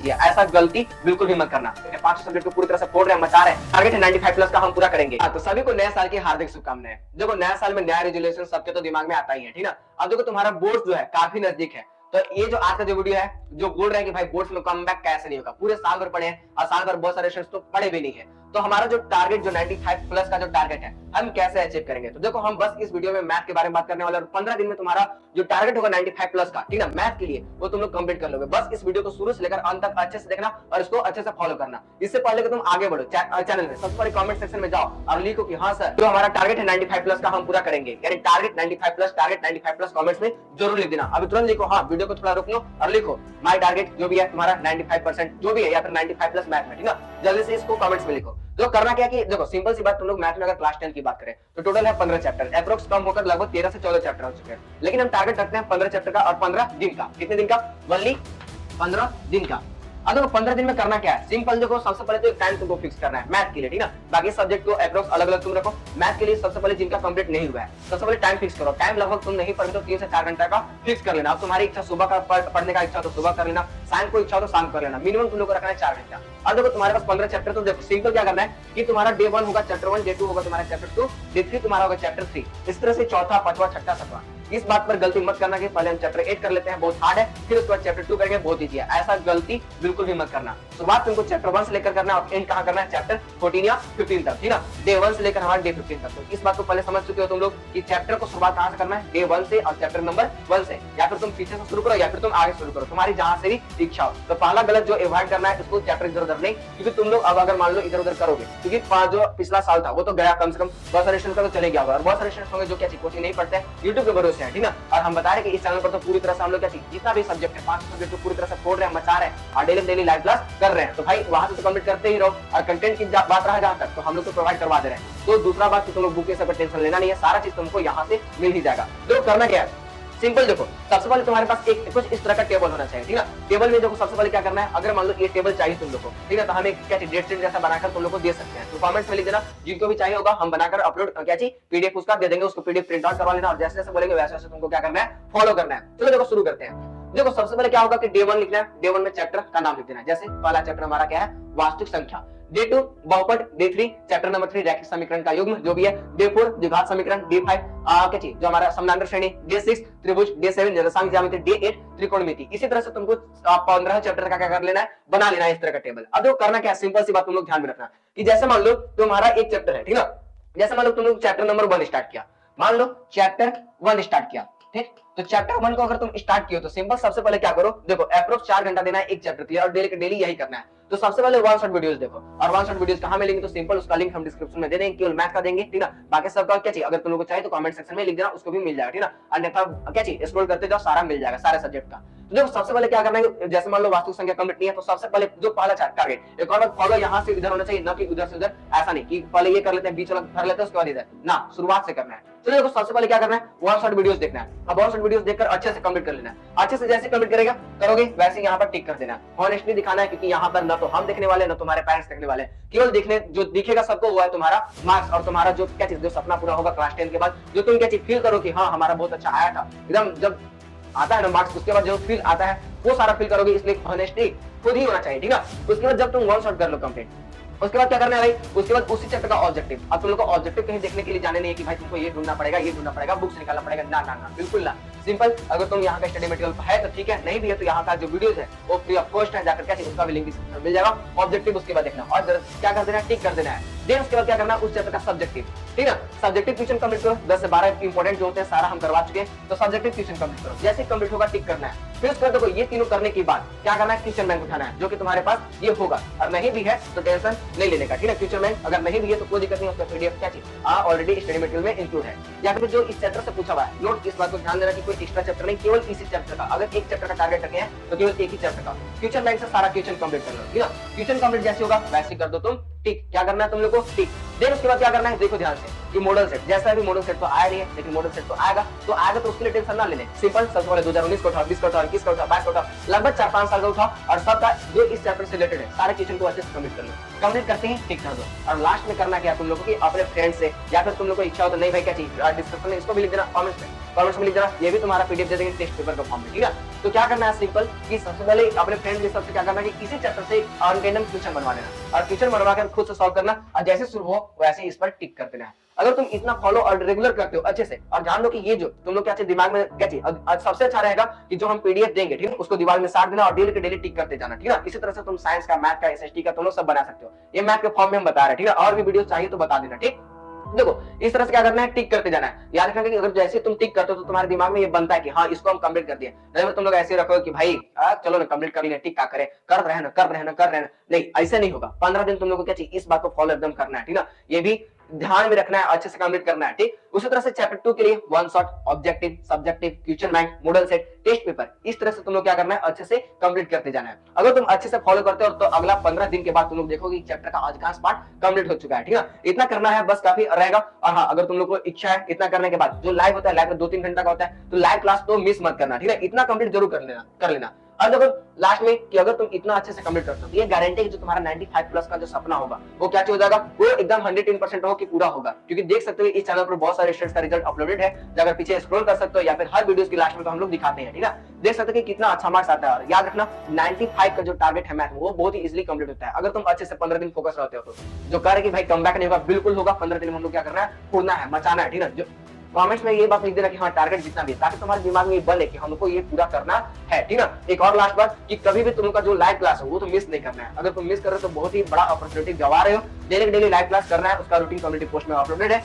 ऐसा गलती बिल्कुल भी मत करना। पांचों सब्जेक्ट को पूरी तरह से फोड़ रहे हैं, मचा रहे हैं, टारगेट है 95 प्लस का, हम पूरा करेंगे। तो सभी को नए साल की हार्दिक शुभकामनाएं। देखो नया साल में नया रेजोल्यूशन सबके तो दिमाग में आता ही है, ठीक ना। अब देखो तुम्हारा बोर्ड जो है काफी नजदीक है, तो ये जो आज का जो वीडियो है जो बोल रहे हैं कि भाई बोर्ड्स में कम बैक कैसे नहीं होगा, पूरे साल भर पढ़े हैं और साल भर बहुत सारे सेशंस तो पढ़े भी नहीं है, तो हमारा जो टारगेट जो 95 प्लस का जो टारगेट है हम कैसे अचीव करेंगे। तो देखो हम बस इस वीडियो में मैथ के बारे में बात करने वाले और 15 दिन में तुम्हारा जो टारगेट होगा 95 प्लस का, ठीक ना, मैथ के लिए वो तुम लोग कंप्लीट कर लोगे। बस इस वीडियो को शुरू से लेकर अंत तक अच्छे से देखना और इसको अच्छे से फॉलो करना। इससे पहले कि तुम आगे बढ़ो चैनल में सबसे पहले कमेंट सेक्शन में जाओ और लिखो कि हाँ सर जो हमारा टारगेट है 95 प्लस का हम पूरा करेंगे, यानी टारगेट 95 प्लस कमेंट्स में जरूर लिख देना। अभी तुरंत लिखो, हाँ वीडियो को थोड़ा रोक लो और लिखो माय टारगेट जो भी है तुम्हारा 95% जो भी है या फिर 95 प्लस मैथ में, ठीक ना, जल्दी से इसको कमेंट्स में लिखो। तो करना क्या कि देखो सिंपल सी बात, तुम लोग मैथ में अगर क्लास 10 की बात करें तो टोटल है 15 चैप्टर, एप्रोक्स कम होकर लगभग 13 से 14 चैप्टर हो चुके हैं, लेकिन हम टारगेट रखते हैं 15 चैप्टर का और 15 दिन का। कितने दिन का? ओनली 15 दिन का। अब देखो 15 दिन में करना क्या है, सिंपल देखो सबसे पहले तो एक टाइम तुमको फिक्स करना है मैथ के लिए, ठीक ना, बाकी सब्जेक्ट को एप्रोक्स अलग अलग तुम रखो। मैथ के लिए सबसे पहले जिनका कंप्लीट नहीं हुआ है सबसे पहले टाइम फिक्स करो। टाइम लगभग तुम नहीं पढ़े तो 3 से 4 घंटा का फिक्स कर लेना। अब तुम्हारी इच्छा सुबह का पढ़ने का इच्छा तो सुबह कर लेना, शाम को इच्छा हो तो शाम कर लेना, मिनिमम तुम लोग को रखना है 4 घंटा। अब देखो तुम्हारे पास 15 चैप्टर, तो देखो सिंपल क्या करना है कि तुम्हारा डे 1 होगा चैप्टर 1, डे 2 होगा तुम्हारा चैप्टर 2, डे 3 तुम्हारा होगा चैप्टर 3, इस तरह से चौथा, पांचवा, छठा, सातवां। इस बात पर गलती मत करना कि पहले हम चैप्टर 8 कर लेते हैं, बहुत हार्ड है, फिर उसके बाद चैप्टर 2 करेंगे, बहुत इजी है। ऐसा गलती बिल्कुल भी मत करना। शुरुआत तुमको चैप्टर 1 से लेकर करना है और एंड कहां करना है, चैप्टर 14 या 15 तक, ठीक ना, डे 1 से लेकर हमारे डे 15 तक। तो इस बात को पहले समझ चुके हो तुम लोग कि चैप्टर को शुरुआत कहां से करना है, डे 1 से और चैप्टर नंबर 1 से, या फिर तुम पीछे से शुरू करो या फिर तुम आगे शुरू करो, तुम्हारी जहां से भी इच्छा हो। तो पहला गलत जो अवॉइड करना है इसको चैप्टर इधर उधर नहीं, क्योंकि तुम लोग अब अगर मान लो इधर उधर करोगे, क्योंकि जो पिछला साल था वो तो गया, कम से कम बहुत सारे स्टूडेंट का तो चले गया होगा और बहुत सारे स्टूडेंट होंगे जो क्या कोचिंग नहीं पढ़ते यूट्यूब के भरोसे है, ठीक ना। और हम बता रहे हैं कि इस चैनल पर तो पूरी तरह से हम लोग क्या जितना भी सब्जेक्ट है 5 सब्जेक्ट को पूरी तरह से फोड़ रहे हैं, मचा रहे हैं और डेली लाइव क्लास कर रहे हैं। तो भाई वहां से तो कंप्लीट करते ही रहो और कंटेंट की बात रहा जहां तक तो हम लोग तो प्रोवाइड करवा दे रहे हैं। तो दूसरा बात कि तुम लोग बुक के सब टेंशन लेना नहीं है, सारा चीज तुमको यहाँ से मिल ही जाएगा। तो करना क्या है, सिंपल देखो सबसे पहले तुम्हारे पास एक कुछ इस तरह का टेबल होना चाहिए, ठीक ना। टेबल में देखो सबसे पहले क्या करना है, अगर मान लो ये टेबल चाहिए तुम लोग को, ठीक है, तो हम एक क्या डेट शीट जैसा बनाकर तुम लोग को दे सकते हैं। तो कमेंट्स में लिख देना, जिनको भी चाहिए होगा हम बनाकर अपलोड क्या चाहिए पीडीएफ उसका दे देंगे, उसको पीडीएफ प्रिंट आउट करवा लेना और जैसे जैसे बोलेंगे वैसे वैसे तुमको क्या करना है, फॉलो करना है। चलो देखो शुरू करते हैं। देखो सबसे पहले क्या होगा कि डे 1 लिखना है, डे 1 में चैप्टर का नाम लिख देना है। जैसे पहला चैप्टर हमारा क्या है, वास्तविक संख्या, डे 2 बहुपद, डे 3 चैप्टर नंबर 3 रैखिक समीकरण का युग्म जो भी है, डे 4 द्विघात समीकरण, डे 5 क्या चीज जो हमारा समानांतर श्रेणी, डे 6 त्रिभुज, डे 7 निर्देशांक ज्यामिति, डे 8 त्रिकोणमिति। इसी तरह से तुमको 15 चैप्टर का क्या कर लेना है, बना लेना है इस तरह का टेबल। अब देखो करना क्या है, सिंपल सी बात तुम लोग ध्यान में रखना कि जैसे मान लो तुम्हारा एक चैप्टर है, ठीक ना, जैसे मान लो तुम लोग चैप्टर नंबर 1 स्टार्ट किया, मान लो चैप्टर 1 स्टार्ट किया, ठीक, तो चैप्टर 1 को अगर तुम स्टार्ट किए तो सिंपल सबसे पहले क्या करो, देखो अप्रोक्स 4 घंटा देना है एक चैप्टर के लिए और डेली यही करना है। तो सबसे पहले वन शॉट वीडियोस देखो, और वन शॉट वीडियोस कहां मिलेंगे, तो सिंपल उसका लिंक हम डिस्क्रिप्शन में दे देंगे, केवल मैथ का देंगे, ठीक ना, बाकी सबका क्या चाहिए अगर तुम लोगों को चाहिए तो कमेंट सेक्शन में लिख देना, उसको भी मिल जाएगा, ठीक ना, अन्यथा क्या चाहिए स्क्रॉल करते जाओ, सारा मिल जाएगा सारे सब्जेक्ट का। तो देखो सबसे पहले क्या करना है, जैसे मान लो वास्तविक संख्या कंप्लीट नहीं है तो सबसे पहले जो पहला टारगेट, एक और बात फॉलो यहाँ से इधर होना चाहिए, ना कि उधर से उधर, ऐसा नहीं कि पहले ये कर लेते हैं बीच वाला कर लेते हैं उसके बाद इधर ना, शुरुआत से करना है। तो देखो सबसे पहले क्या करना है, वन शॉट वीडियोस देखना है। अब वन शॉट वीडियोस देखकर अच्छे से कंप्लीट कर लेना है, अच्छे से जैसे कंप्लीट करेगा करोगे वैसे यहाँ पर टिक कर देना है। ऑनेस्टली दिखाना है, क्योंकि यहाँ पर ना तो हम देखने वाले ना तुम्हारे पेरेंट्स देखने वाले, केवल दिखने जो दिखेगा सबको वो है तुम्हारा मार्क्स और तुम्हारा जो क्या चीज जो सपना पूरा होगा क्लास 10 के बाद, जो तुम क्या चीज फील करो कि हाँ हमारा बहुत अच्छा आया था, एकदम जब आता है ना मार्क्स उसके बाद जो फील आता है वो सारा फील करोगे, इसलिए ऑनेस्टली खुद ही होना चाहिए, ठीक है। उसके बाद जब तुम वन शॉट कर लो कंप्लीट, उसके बाद क्या करना है भाई, उसके बाद उसी चैप्टर का ऑब्जेक्टिव। अब तुम लोग को ऑब्जेक्टिव कहीं देखने के लिए जाने नहीं है कि भाई तुमको ये ढूंढना पड़ेगा, ये ढूंढना पड़ेगा, बुक्स निकालना पड़ेगा, ना ना ना, बिल्कुल ना। सिंपल अगर तुम यहाँ का स्टडी मटेरियल है तो ठीक है, नहीं भी है तो यहाँ का जो वीडियोस है वो फ्री ऑफ कॉस्ट है, जाकर क्या चाहिए उसका भी लिंक मिल जाएगा। ऑब्जेक्टिव उसके बाद देखना और क्या कर देना है, टिक कर देना है। देन उसके बाद क्या करना है, उस चैप्टर का सब्जेक्टिव, ठीक है, सब्जेक्टिव क्वेश्चन कंप्लीट करो, 10 से 12 इंपॉर्टेंट जो होते हैं सारा हम करवा चुके हैं, तो सब्जेक्टिव क्वेश्चन कंप्लीट करो, जैसे कंप्लीट होगा टिक करना है। फिर उसके बाद देखो ये तीनों करने के बाद क्या करना है, क्वेश्चन बैंक उठाना है, जो कि तुम्हारे पास ये होगा, और नहीं भी है तो टेंशन नहीं लेने का, ठीक है। क्वेश्चन बैंक अगर नहीं भी है तो कोई दिक्कत नहीं, उसका पीडीएफ क्या चाहिए ऑलरेडी स्टडी मटेरियल में इंक्लूड है, या फिर जो इस चैप्टर से पूछा हुआ है। नोट इस बात को ध्यान देना कि कोई एक्स्ट्रा चैप्टर नहीं, केवल इसी चैप्टर का, अगर एक चैप्टर का टारगेट रखे हैं तो केवल एक ही चैप्टर का क्वेश्चन बैंक से सारा क्वेश्चन कंप्लीट कर लो, ठीक है। क्वेश्चन कंप्लीट जैसे होगा वैसे कर दो तुम, टिक। क्या करना है तुम लोग को, टिक। देन उसके बाद क्या करना है, देखो ध्यान से, ये मॉडल सेट जैसा भी मॉडल सेट तो आया नहीं है, लेकिन मॉडल सेट तो आएगा, तो उसके लिए टेंशन ना लेने। सिंपल सबसे पहले 2019 का उठाओ, 20 का उठाओ, 21 का उठाओ, 22 का उठाओ, लगभग 4-5 साल का उठाओ और सबका जो इस चैप्टर से रिलेटेड है सारे क्वेश्चन को अच्छे से कंप्लीट कर लो। कंप्लीट करते ही टिक कर दो। और लास्ट में करना क्या तुम लोगों की अपने फ्रेंड से, या फिर तुम लोग को इच्छा हो तो नहीं भाई क्या चाहिए डिस्क्रिप्शन में इसको भी लिख देना, कमेंट्स में कमेंट्स में लिख देना, ये भी तुम्हारा पीडीएफ दे देंगे टेस्ट पेपर का फॉर्म में, ठीक है। तो क्या करना है सिंपल कि सबसे पहले अपने फ्रेंड के सबसे क्या करना है कि इसी चैप्टर से अनरैंडम क्वेश्चन बनवा लेना और क्वेश्चन बनवा कर खुद से सॉल्व करना और जैसे शुरू हो वैसे इस पर टिक कर देना है। अगर तुम इतना फॉलो और रेगुलर करते हो अच्छे से, और जान लो कि ये जो तुम लोग क्या चाहिए दिमाग में क्या चाहिए, आज सबसे अच्छा रहेगा कि जो हम पीडीएफ देंगे, ठीक है, उसको दीवार में साट देना और डेली के डेली टिक करते जाना, ठीक है। इसी तरह से तुम साइंस का, मैथ का, एसएसटी का तुम लोग सब बना सकते हो। ये मैथ के फॉर्म में हम बता रहे हैं, ठीक है। और भी वीडियो चाहिए तो बता देना, ठीक। देखो इस तरह से क्या करना है, टिक करते जाना है। याद रखना कि अगर जैसे तुम टिक करते हो तो तुम्हारे दिमाग में ये बनता है कि हाँ इसको हम कंप्लीट कर दिए। नहीं तुम लोग ऐसे रखो कि भाई चलो ना कंप्लीट कर लिया, टिक का करे, कर रहे ना, नहीं ऐसे नहीं होगा। 15 दिन तुम लोग को क्या चाहिए, इस बात को फॉलो एकदम करना है, ठीक ना। ये भी ध्यान में रखना है, अच्छे से कंप्लीट करना है, ठीक। उसी तरह से चैप्टर 2 के लिए one shot, objective, subjective, question bank, model set, test paper, इस तरह से तुम लोग क्या करना है, अच्छे से कंप्लीट करते जाना है। अगर तुम अच्छे से फॉलो करते हो तो अगला 15 दिन के बाद तुम लोग देखोगे चैप्टर का अधिकांश पार्ट कंप्लीट हो चुका है, ठीक है। इतना करना है बस, काफी रहेगा। और हाँ अगर तुम लोग को इच्छा है इतना करने के बाद, जो लाइव होता है, लाइव में 2-3 घंटा का होता है, तो लाइव क्लास तो मिस मत करना, ठीक है। इतना कंप्लीट जरूर कर लेना। और देखो लास्ट में कि अगर तुम इतना अच्छे से कंप्लीट करते हो तो ये गारंटी है कि जो तुम्हारा 95 प्लस का जो सपना होगा वो क्या हो जाएगा, वो एकदम 110% हो कि पूरा होगा। क्योंकि देख सकते हो इस चैनल पर बहुत सारे स्टूडेंट्स का रिजल्ट अपलोडेड है, अगर पीछे स्क्रॉल कर सकते हो या फिर हर वीडियो की लास्ट में तो हम लोग दिखाते हैं, ठीक है। देख सकते हो कि कितना अच्छा मार्क्स आता है। और याद रखना 95 का जो टारगेट है मैथ वो बहुत ही इजीली कंप्लीट होता है अगर तुम अच्छे से 15 दिन फोकस रहते हो तो। जो कह रहे कि भाई कम बैक नहीं होगा, बिल्कुल होगा। 15 दिन में हम लोग क्या करना है, उड़ना है, मचाना है, ठीक है। कमेंट्स में ये बात लिख देना कि हाँ टारगेट जितना भी, ताकि तुम्हारे दिमाग में ये बने कि हमको ये पूरा करना है, ठीक है। एक और लास्ट बात कि कभी भी तुम का जो लाइव क्लास है वो तो मिस नहीं करना है। अगर तुम मिस कर रहे हो तो बहुत ही बड़ा अपॉर्चुनिटी गवा रहे हो। डेली लाइव क्लास करना है, उसका रूटीन कम्युनिटी पोस्ट में अपलोडेड है,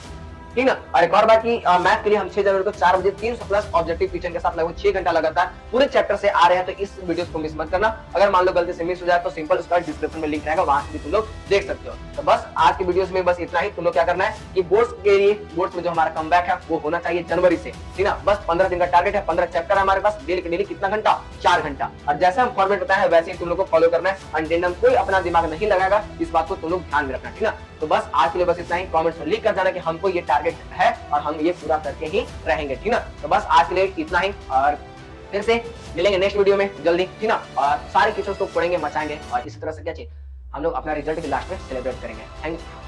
ठीक है। और एक और बात की मैथ के लिए हम 6 जनवरी को 4 बजे 300 प्लस ऑब्जेक्टिव क्वेश्चन के साथ लगभग 6 घंटा लगातार पूरे चैप्टर से आ रहे हैं, तो इस वीडियो को मिस मत करना। अगर मान लो गलती से मिस हो जाए तो सिंपल उसका डिस्क्रिप्शन में लिंक रहेगा, वहां से भी तुम लोग देख सकते हो। तो बस आज के वीडियोस में बस इतना ही। तुम लोग क्या करना है कि बोर्ड्स के लिए, बोर्ड्स में जो हमारा कमबैक है वो होना चाहिए जनवरी से, ठीक है। बस 15 दिन का टारगेट है, 15 चैप्टर है हमारे पास, डेली के डेली कितना घंटा, 4 घंटा। और जैसे हम फॉर्मेट बताया है वैसे ही तुम लोग को फॉलो करना है। अनडेंडम कोई अपना दिमाग नहीं लगाएगा, इस बात को तुम लोग ध्यान में रखना, ठीक है। तो बस आज के लिए बस इतना ही। कमेंट्स में लिख कर जाना कि हमको ये टारगेट है और हम ये पूरा करके ही रहेंगे, ठीक ना। तो बस आज के लिए इतना ही, और फिर से मिलेंगे नेक्स्ट वीडियो में जल्दी, ठीक ना। और सारे क्वेश्चंस को पढ़ेंगे, मचाएंगे और इसी तरह से क्या चाहिए हम लोग अपना रिजल्ट के लास्ट में सेलिब्रेट करेंगे। Thank you.